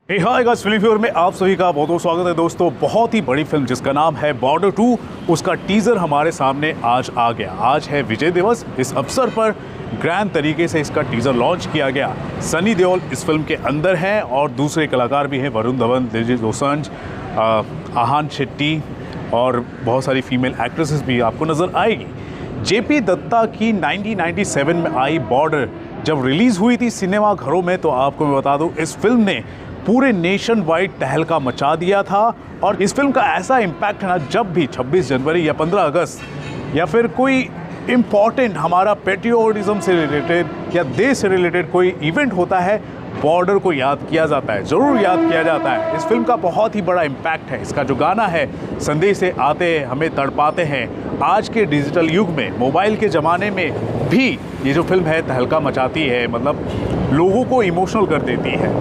Hi guys, film फ्यूर में आप सभी का बहुत बहुत स्वागत है दोस्तों। बहुत ही बड़ी फिल्म जिसका नाम है बॉर्डर 2, उसका टीजर हमारे सामने आज आ गया। आज है विजय दिवस। इस अवसर पर ग्रैंड तरीके से इसका टीजर लॉन्च किया गया। सनी देओल इस फिल्म के अंदर हैं और दूसरे कलाकार भी हैं, वरुण धवन, दिलजीत दोसांझ, आहान शेट्टी और बहुत सारी फीमेल एक्ट्रेसेस भी आपको नज़र आएगी। जेपी दत्ता की 1997 में आई बॉर्डर जब रिलीज़ हुई थी सिनेमा घरों में, तो आपको मैं बता दूं इस फिल्म ने पूरे नेशन वाइड तहलका मचा दिया था। और इस फिल्म का ऐसा इम्पैक्ट है ना, जब भी 26 जनवरी या 15 अगस्त या फिर कोई इम्पॉर्टेंट हमारा पेट्रियोटिज्म से रिलेटेड या देश से रिलेटेड कोई इवेंट होता है, बॉर्डर को याद किया जाता है, ज़रूर याद किया जाता है। इस फिल्म का बहुत ही बड़ा इम्पैक्ट है। इसका जो गाना है, संदेश से आते हमें तड़पाते हैं, आज के डिजिटल युग में, मोबाइल के ज़माने में भी ये जो फिल्म है तहलका मचाती है, मतलब लोगों को इमोशनल कर देती है।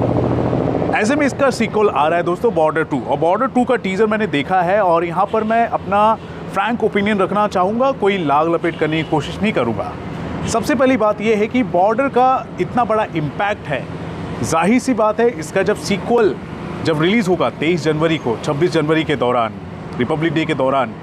ऐसे में इसका सीक्वल आ रहा है दोस्तों, बॉर्डर 2। और बॉर्डर 2 का टीज़र मैंने देखा है और यहाँ पर मैं अपना फ्रैंक ओपिनियन रखना चाहूँगा, कोई लाग लपेट करने की कोशिश नहीं करूँगा। सबसे पहली बात यह है कि बॉर्डर का इतना बड़ा इम्पैक्ट है, जाहिर सी बात है इसका जब सीक्वल जब रिलीज़ होगा 23 जनवरी को, 26 जनवरी के दौरान, रिपब्लिक डे के दौरान,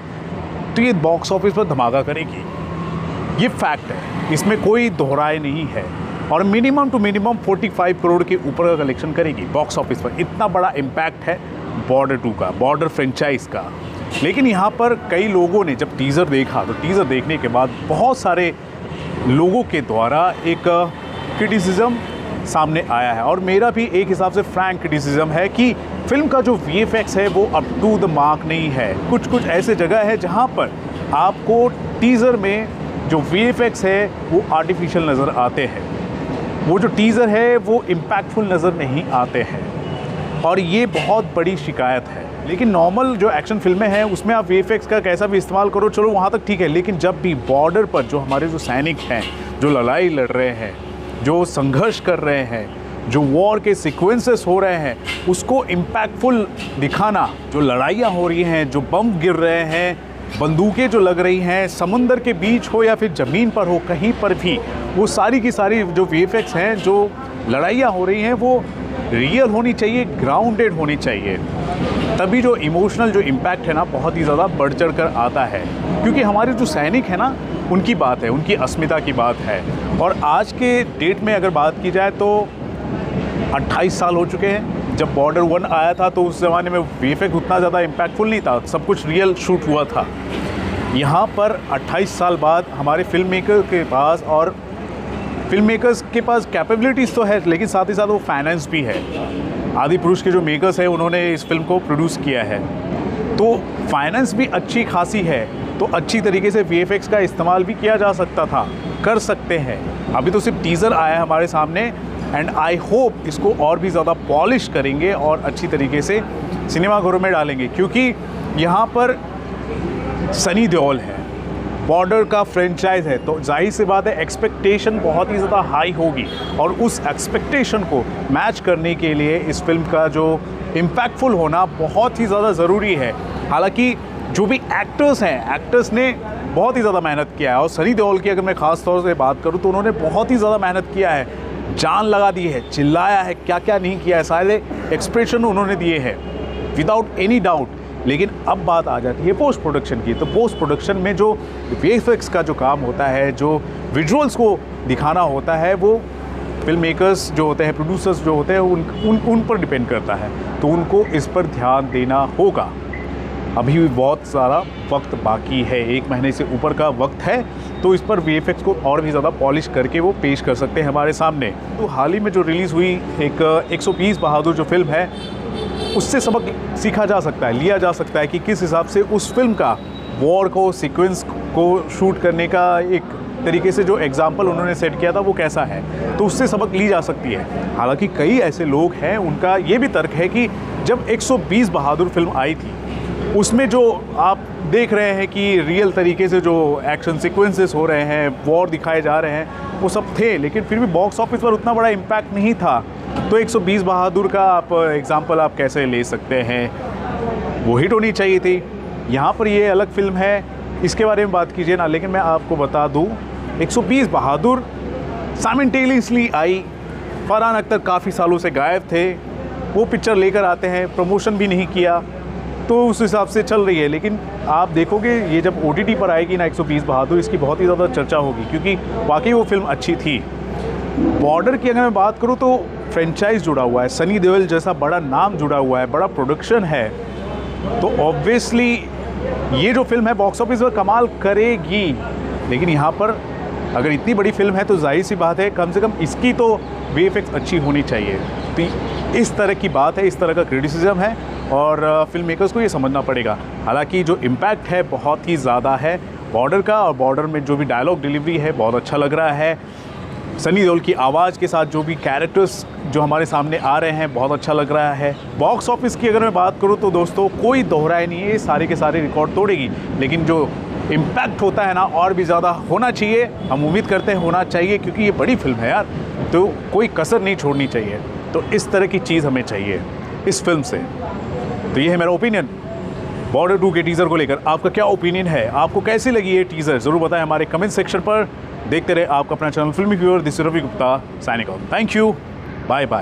तो ये बॉक्स ऑफिस पर धमाका करेगी। ये फैक्ट है, इसमें कोई दोहराए नहीं है। और मिनिमम टू मिनिमम 45 करोड़ के ऊपर का कलेक्शन करेगी बॉक्स ऑफिस पर। इतना बड़ा इम्पैक्ट है बॉर्डर 2 का, बॉर्डर फ्रेंचाइज का। लेकिन यहाँ पर कई लोगों ने जब टीज़र देखा, तो टीज़र देखने के बाद बहुत सारे लोगों के द्वारा एक क्रिटिसिज्म सामने आया है। और मेरा भी एक हिसाब से फ्रैंक क्रिटिसिज्म है कि फिल्म का जो VFX है वो अप टू द मार्क नहीं है। कुछ ऐसे जगह है जहाँ पर आपको टीज़र में जो VFX है वो आर्टिफिशियल नज़र आते हैं, वो जो टीज़र है वो इम्पैक्टफुल नज़र नहीं आते हैं, और ये बहुत बड़ी शिकायत है। लेकिन नॉर्मल जो एक्शन फिल्में हैं उसमें आप VFX का कैसा भी इस्तेमाल करो, चलो वहाँ तक ठीक है। लेकिन जब भी बॉर्डर पर जो हमारे जो सैनिक हैं, जो लड़ाई लड़ रहे हैं, जो संघर्ष कर रहे हैं, जो वॉर के सीक्वेंसेस हो रहे हैं, उसको इम्पैक्टफुल दिखाना, जो लड़ाइयाँ हो रही हैं, जो बम गिर रहे हैं, बंदूकें जो लग रही हैं, समुंदर के बीच हो या फिर ज़मीन पर हो, कहीं पर भी वो सारी की सारी जो VFX हैं, जो लड़ाइयाँ हो रही हैं, वो रियल होनी चाहिए, ग्राउंडेड होनी चाहिए। तभी जो इमोशनल जो इम्पैक्ट है ना, बहुत ही ज़्यादा बढ़ चढ़ कर आता है। क्योंकि हमारे जो सैनिक हैं ना, उनकी बात है, उनकी अस्मिता की बात है। और आज के डेट में अगर बात की जाए तो 28 साल हो चुके हैं। जब बॉर्डर 1 आया था तो उस ज़माने में VFX उतना ज़्यादा इम्पैक्टफुल नहीं था, सब कुछ रियल शूट हुआ था। यहाँ पर 28 साल बाद हमारे फिल्म मेकर के पास, और फिल्म मेकर्स के पास कैपेबिलिटीज़ तो है, लेकिन साथ ही साथ वो फाइनेंस भी है। आदिपुरुष के जो मेकर्स हैं उन्होंने इस फिल्म को प्रोड्यूस किया है, तो फाइनेंस भी अच्छी खासी है, तो अच्छी तरीके से VFX का इस्तेमाल भी किया जा सकता था, कर सकते हैं। अभी तो सिर्फ टीज़र आया है हमारे सामने, एंड आई होप इसको और भी ज़्यादा पॉलिश करेंगे और अच्छी तरीके से सिनेमा घरों में डालेंगे। क्योंकि यहाँ पर सनी देओल है, बॉर्डर का फ्रेंचाइज है, तो जाहिर सी बात है एक्सपेक्टेशन बहुत ही ज़्यादा हाई होगी। और उस एक्सपेक्टेशन को मैच करने के लिए इस फिल्म का जो इम्पैक्टफुल होना बहुत ही ज़्यादा ज़रूरी है। हालांकि जो भी एक्टर्स हैं, एक्टर्स ने बहुत ही ज़्यादा मेहनत किया है। और सनी देओल की अगर मैं ख़ास तौर से बात करूँ तो उन्होंने बहुत ही ज़्यादा मेहनत किया है, जान लगा दी है, चिल्लाया है, क्या क्या नहीं किया है, सारे एक्सप्रेशन उन्होंने दिए हैं विदाउट एनी डाउट। लेकिन अब बात आ जाती है पोस्ट प्रोडक्शन की, तो पोस्ट प्रोडक्शन में जो VFX का जो काम होता है, जो विजुअल्स को दिखाना होता है, वो फिल्म मेकर्स जो होते हैं, प्रोड्यूसर्स जो होते हैं, उन पर डिपेंड करता है। तो उनको इस पर ध्यान देना होगा। अभी भी बहुत सारा वक्त बाकी है, 1 महीने से ऊपर का वक्त है, तो इस पर VFX को और भी ज़्यादा पॉलिश करके वो पेश कर सकते हैं हमारे सामने। तो हाल ही में जो रिलीज़ हुई एक 120 बहादुर जो फिल्म है, उससे सबक सीखा जा सकता है, लिया जा सकता है कि किस हिसाब से उस फिल्म का वॉर को, सीक्वेंस को शूट करने का एक तरीके से जो एग्जाम्पल उन्होंने सेट किया था वो कैसा है, तो उससे सबक ली जा सकती है। हालांकि कई ऐसे लोग हैं, उनका ये भी तर्क है कि जब 120 बहादुर फिल्म आई थी, उसमें जो आप देख रहे हैं कि रियल तरीके से जो एक्शन सीक्वेंसेस हो रहे हैं, वॉर दिखाए जा रहे हैं, वो सब थे, लेकिन फिर भी बॉक्स ऑफिस पर उतना बड़ा इम्पैक्ट नहीं था। तो 120 बहादुर का आप एग्जाम्पल आप कैसे ले सकते हैं, वो हिट होनी चाहिए थी। यहाँ पर ये अलग फिल्म है, इसके बारे में बात कीजिए ना। लेकिन मैं आपको बता दूँ, 120 बहादुर साइमल्टेनियसली आई। फरहान अख्तर काफ़ी सालों से गायब थे, वो पिक्चर लेकर आते हैं, प्रमोशन भी नहीं किया, तो उस हिसाब से चल रही है। लेकिन आप देखोगे ये जब OTT पर आएगी ना 120 बहादुर, इसकी बहुत ही ज़्यादा चर्चा होगी, क्योंकि वाकई वो फिल्म अच्छी थी। बॉर्डर की अगर मैं बात करूँ तो फ्रेंचाइज जुड़ा हुआ है, सनी देओल जैसा बड़ा नाम जुड़ा हुआ है, बड़ा प्रोडक्शन है, तो ऑब्वियसली ये जो फिल्म है बॉक्स ऑफिस पर कमाल करेगी। लेकिन यहाँ पर अगर इतनी बड़ी फिल्म है तो जाहिर सी बात है कम से कम इसकी तो VFX अच्छी होनी चाहिए। तो इस तरह की बात है, इस तरह का क्रिटिसिज्म है और फिल्म मेकर्स को ये समझना पड़ेगा। हालांकि जो इम्पैक्ट है बहुत ही ज़्यादा है बॉर्डर का, और बॉर्डर में जो भी डायलॉग डिलीवरी है बहुत अच्छा लग रहा है। सनी देओल की आवाज़ के साथ जो भी कैरेक्टर्स जो हमारे सामने आ रहे हैं बहुत अच्छा लग रहा है। बॉक्स ऑफिस की अगर मैं बात करूं तो दोस्तों कोई दोहराए नहीं है, ये सारे के सारे रिकॉर्ड तोड़ेगी। लेकिन जो इम्पैक्ट होता है ना और भी ज़्यादा होना चाहिए, हम उम्मीद करते हैं होना चाहिए, क्योंकि ये बड़ी फिल्म है यार, तो कोई कसर नहीं छोड़नी चाहिए। तो इस तरह की चीज़ हमें चाहिए इस फिल्म से। तो ये है मेरा ओपिनियन बॉर्डर 2 के टीज़र को लेकर। आपका क्या ओपिनियन है, आपको कैसी लगी ये टीज़र, ज़रूर बताएं हमारे कमेंट सेक्शन पर। देखते रहे आपका अपना channel Filmy viewer, this is Ravi Gupta signing off. Thank you, bye bye.